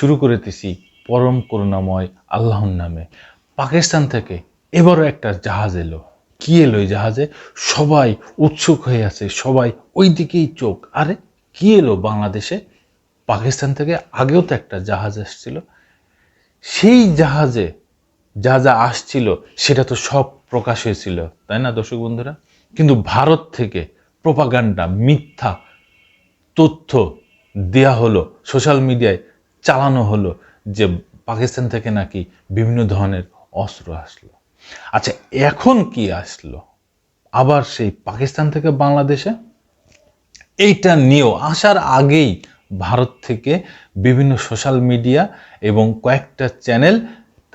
শুরু করিতেছি পরম করুণাময় আল্লাহর নামে। পাকিস্তান থেকে এবারও একটা জাহাজ এলো। কি এলো এই জাহাজে? সবাই উৎসুক হয়ে আছে, সবাই ওই দিকেই চোখ। আরে কি এলো বাংলাদেশে? পাকিস্তান থেকে আগেও তো একটা জাহাজ আসছিল। সেই জাহাজে যা যা আসছিল সেটা তো সব প্রকাশ হয়েছিল, তাই না দর্শক বন্ধুরা? কিন্তু ভারত থেকে প্রোপাগান্ডা, মিথ্যা তথ্য দেয়া হলো, সোশ্যাল মিডিয়ায় চালানো হলো যে পাকিস্তান থেকে নাকি বিভিন্ন ধরনের অস্ত্র আসলো। আচ্ছা, এখন কি আসলো আবার সেই পাকিস্তান থেকে বাংলাদেশে? এইটা নিয়েও আসার আগেই ভারত থেকে বিভিন্ন সোশ্যাল মিডিয়া এবং কয়েকটা চ্যানেল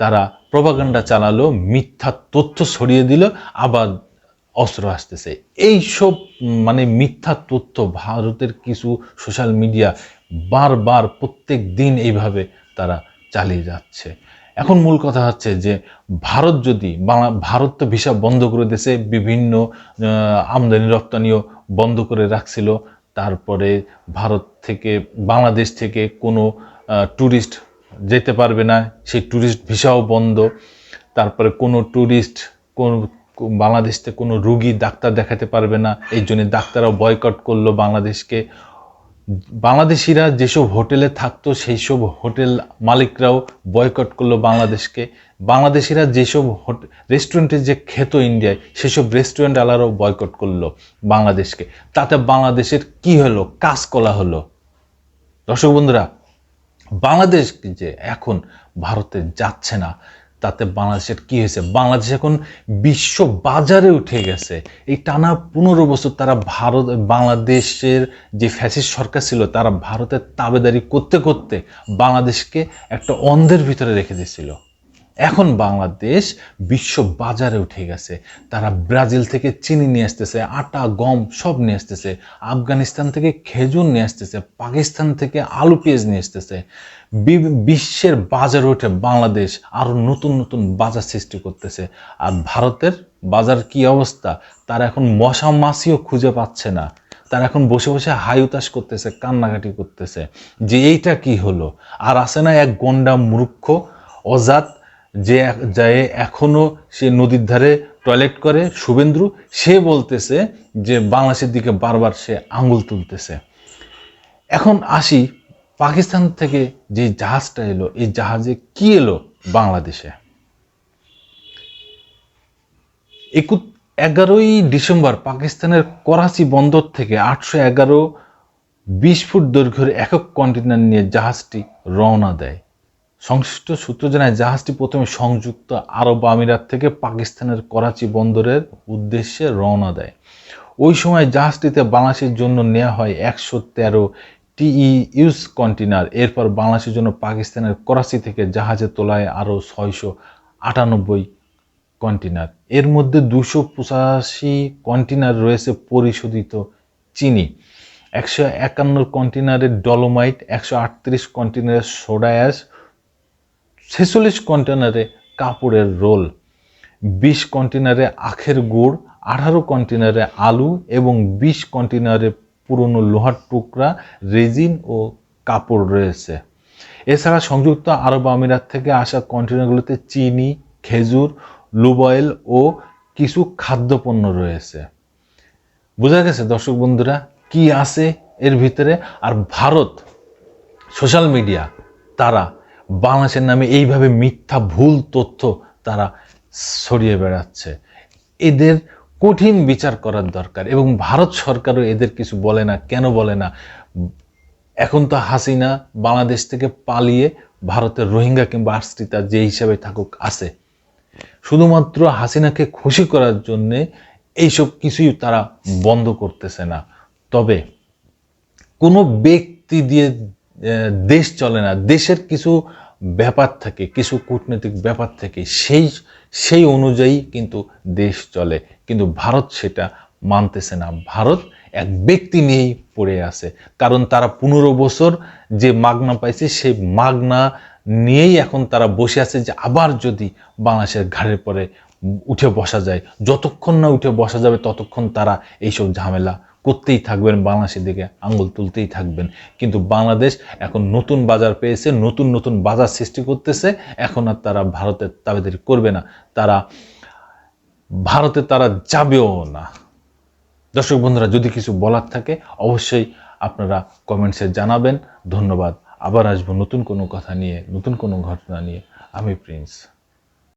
তারা প্রোপাগান্ডা চালালো, মিথ্যা তথ্য ছড়িয়ে দিল, আবার অস্ত্র আসতেছে। এইসব মিথ্যা তথ্য ভারতের কিছু সোশ্যাল মিডিয়া বারবার প্রত্যেক দিন এইভাবে তারা চালিয়ে যাচ্ছে। এখন মূল কথা হচ্ছে যে ভারত তো ভিসা বন্ধ করে দিয়েছে, বিভিন্ন আমদানি রপ্তানিও বন্ধ করে রাখছিল। তারপরে ভারত থেকে বাংলাদেশ থেকে কোনো ট্যুরিস্ট যেতে পারবে না, সেই ট্যুরিস্ট ভিসাও বন্ধ। তারপরে কোনো ট্যুরিস্ট বাংলাদেশ থেকে কোনো রুগী ডাক্তার দেখাতে পারবে না, এই জন্য ডাক্তাররাও বয়কট করলো বাংলাদেশকে। বাংলাদেশিরা যেসব হোটেলে থাকতো সেই সব হোটেল মালিকরাও বয়কট করলো বাংলাদেশকে। বাংলাদেশিরা যেসব রেস্টুরেন্টে যে খেত ইন্ডিয়ায়, সেসব রেস্টুরেন্ট আলারাও বয়কট করলো বাংলাদেশকে। তাতে বাংলাদেশের কি হলো? কাজকলা হলো। দর্শক বন্ধুরা, বাংলাদেশ যে এখন ভারতে যাচ্ছে না, তাতে বাংলাদেশের কি হয়েছে? বাংলাদেশ এখন বিশ্ব বাজারে উঠে গেছে। এই টানা 15 বছর তারা বাংলাদেশের যে ফ্যাসিস্ট সরকার ছিল, তারা ভারতের তাবেদারি করতে করতে বাংলাদেশকে একটা অন্ধের ভিতরে রেখে দিয়েছিল। এখন বাংলাদেশ বিশ্ব বাজারে উঠে গেছে। তারা ব্রাজিল থেকে চিনি নিয়ে আসতেছে, আটা, গম সব নিয়ে আসতেছে, আফগানিস্তান থেকে খেজুর নিয়ে আসতেছে, পাকিস্তান থেকে আলু পেঁয়াজ নিয়ে আসতেছে। বিশ্বের বাজারে উঠে বাংলাদেশ আরো নতুন নতুন বাজার সৃষ্টি করতেছে। আর ভারতের বাজার কি অবস্থা? তারা এখন মশা মাছিও খুঁজে পাচ্ছে না। তারা এখন বসে বসে হাই উতাস করতেছে, কান্নাকাটি করতেছে যে এইটা কি হলো। আর আছে না এক গন্ডা মূর্খ অজাত, যে এখনো সে নদীর ধারে টয়লেট করে, শুভেন্দু, সে বলতেছে যে বাংলাদেশের দিকে বারবার সে আঙ্গুল তুলতেছে। এখন আসি পাকিস্তান থেকে যে জাহাজটা এলো, এই জাহাজে কি এলো বাংলাদেশে? 11ই ডিসেম্বর পাকিস্তানের করাচি বন্দর থেকে 811 20 ফুট দৈর্ঘ্যের একক কন্টেইনার নিয়ে জাহাজটি রওনা দেয়। সংশ্লিষ্ট সূত্র জানায় জাহাজটি প্রথমে সংযুক্ত আরব আমিরাত থেকে পাকিস্তানের করাচি বন্দরের উদ্দেশ্যে রওনা দেয়। ওই সময় জাহাজটিতে বাংলাদেশের জন্য নেওয়া হয় 113 TEUs কন্টেইনার। এরপর বাংলাদেশের জন্য পাকিস্তানের করাচি থেকে জাহাজে তোলায় আরও 698 কন্টেইনার। এর মধ্যে 285 কন্টেইনার রয়েছে পরিশোধিত চিনি, 151 কন্টেইনারে ডলোমাইট, 138 কন্টেইনারে সোডা অ্যাশ, 46 কন্টেইনারে কাপড়ের রোল, 20 কন্টেইনারে আখের গুড়, 18 কন্টেইনারে আলু এবং 20 কন্টেইনারে পুরনো লোহার টুকরা, রেজিন ও কাপড় রয়েছে। এছাড়া সংযুক্ত আরব আমিরাত থেকে আসা কন্টেইনারগুলোতে চিনি, খেজুর, লুব অয়েল ও কিছু খাদ্যপণ্য রয়েছে। বোঝা গেছে দর্শক বন্ধুরা কি আছে এর ভিতরে? আর ভারত সোশ্যাল মিডিয়া তারা বাংলাদেশের নামে এইভাবে মিথ্যা ভুল তথ্য তারা ছড়িয়ে বেড়াচ্ছে। এদের কঠিন বিচার করার দরকার, এবং ভারত সরকারও এদের কিছু বলে না। কেন বলে না? এখন তো হাসিনা বাংলাদেশ থেকে পালিয়ে ভারতের রোহিঙ্গা কিংবা আশ্রিতা যে হিসাবে থাকুক আছে, শুধুমাত্র হাসিনাকে খুশি করার জন্যে এইসব কিছুই তারা বন্ধ করতেছে না। তবে কোনো ব্যক্তি দিয়ে দেশ চলে না। দেশের কিছু ব্যাপার থাকে, কিছু কূটনৈতিক ব্যাপার থাকে, সেই অনুযায়ী কিন্তু দেশ চলে। কিন্তু ভারত সেটা মানতেছে না। ভারত এক ব্যক্তি নিয়েই পড়ে আছে, কারণ তারা 15 বছর যে মাগনা পাইছে সেই মাগনা নিয়েই এখন তারা বসে আছে যে আবার যদি বাংলাদেশের ঘাড়ের পরে উঠে বসা যায়। যতক্ষণ না উঠে বসা যাবে ততক্ষণ তারা এইসব ঝামেলা করতেই থাকবেন, বাংলাদেশের দিকে আঙ্গুল তুলতেই থাকবেন। কিন্তু বাংলাদেশ এখন নতুন বাজার পেয়েছে, নতুন নতুন বাজার সৃষ্টি করতেছে। এখন আর তারা ভারতের দাবিদারি করবে না, ভারতে তারা যাবেও না। দর্শক বন্ধুরা, যদি কিছু বলার থাকে অবশ্যই আপনারা কমেন্টসে জানাবেন। ধন্যবাদ। আবার আসবো নতুন কোনো কথা নিয়ে, নতুন কোনো ঘটনা নিয়ে। আমি প্রিন্স।